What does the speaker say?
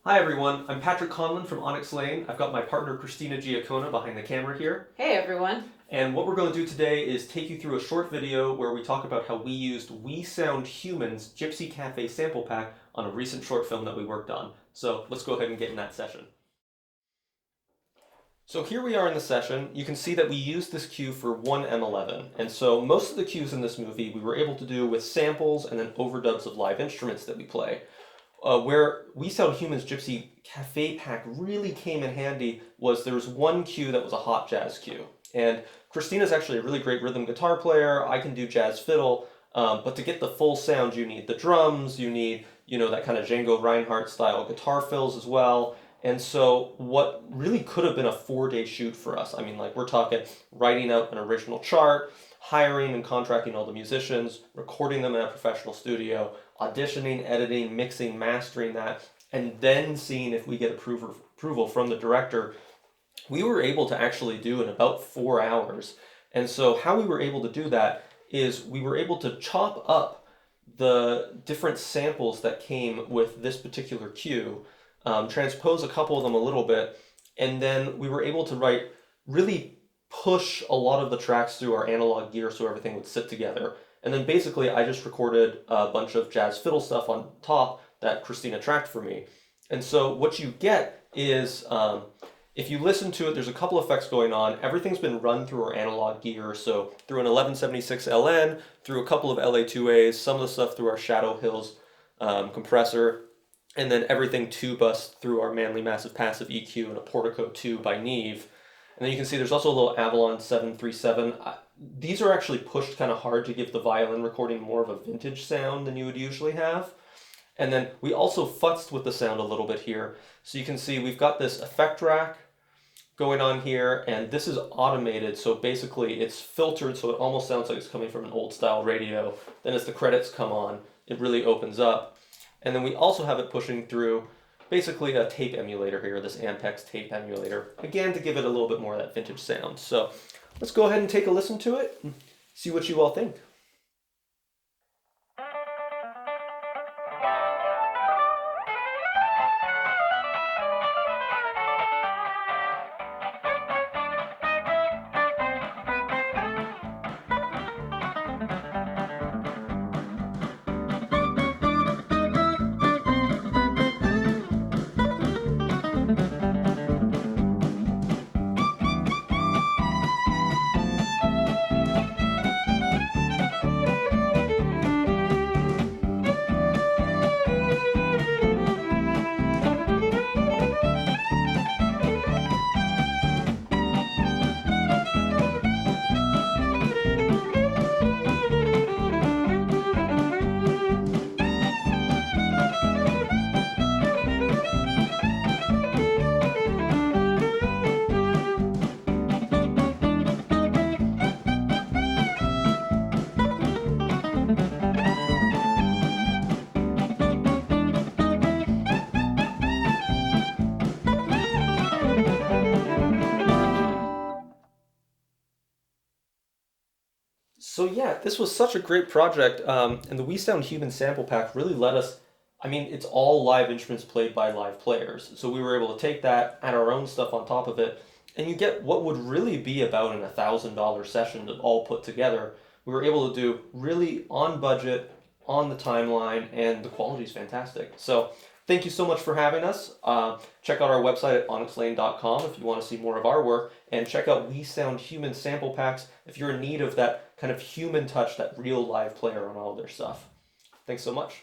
Hi everyone, I'm Patrick Conlon from Onyx Lane. I've got my partner Christina Giacona behind the camera here. Hey everyone. And what we're going to do today is take you through a short video where we talk about how we used We Sound Humans Gypsy Cafe sample pack on a recent short film that we worked on. So let's go ahead and get in that session. So here we are in the session. You can see that we used this cue for one M11. And so most of the cues in this movie we were able to do with samples and then overdubs of live instruments that we play. Where We Sound Humans Gypsy Cafe pack really came in handy was there was one cue that was a hot jazz cue. And Christina's actually a really great rhythm guitar player. I can do jazz fiddle. But to get the full sound, you need the drums, you need, that kind of Django Reinhardt style guitar fills as well. And so what really could have been a 4-day shoot for us, I mean, like we're talking writing out an original chart, hiring and contracting all the musicians, recording them in a professional studio, auditioning, editing, mixing, mastering that, and then seeing if we get approval from the director, we were able to actually do in about 4 hours. And so how we were able to do that is we were able to chop up the different samples that came with this particular cue, transpose a couple of them a little bit, and then we were able to really push a lot of the tracks through our analog gear so everything would sit together. And then basically I just recorded a bunch of jazz fiddle stuff on top that Christina tracked for me. And so what you get is, if you listen to it, there's a couple effects going on. Everything's been run through our analog gear, so through an 1176 LN, through a couple of LA2As, some of the stuff through our Shadow Hills compressor, and then everything tube-bus through our Manly Massive Passive EQ and a Portico 2 by Neve. And then you can see there's also a little Avalon 737. These are actually pushed kind of hard to give the violin recording more of a vintage sound than you would usually have. And then we also futzed with the sound a little bit here. So you can see we've got this effect rack going on here, and this is automated, so basically it's filtered so it almost sounds like it's coming from an old style radio. Then as the credits come on, it really opens up. And then we also have it pushing through basically a tape emulator here, this Ampex tape emulator, again to give it a little bit more of that vintage sound. So let's go ahead and take a listen to it and see what you all think. So yeah, this was such a great project, and the We Sound Human sample pack really let us. I mean, it's all live instruments played by live players, so we were able to take that, add our own stuff on top of it, and you get what would really be about an $1,000 session all put together. We were able to do really on budget, on the timeline, and the quality is fantastic. So thank you so much for having us. Check out our website at onyxlane.com if you want to see more of our work, and check out We Sound Human sample packs if you're in need of that kind of human touch, that real live player on all their stuff. Thanks so much.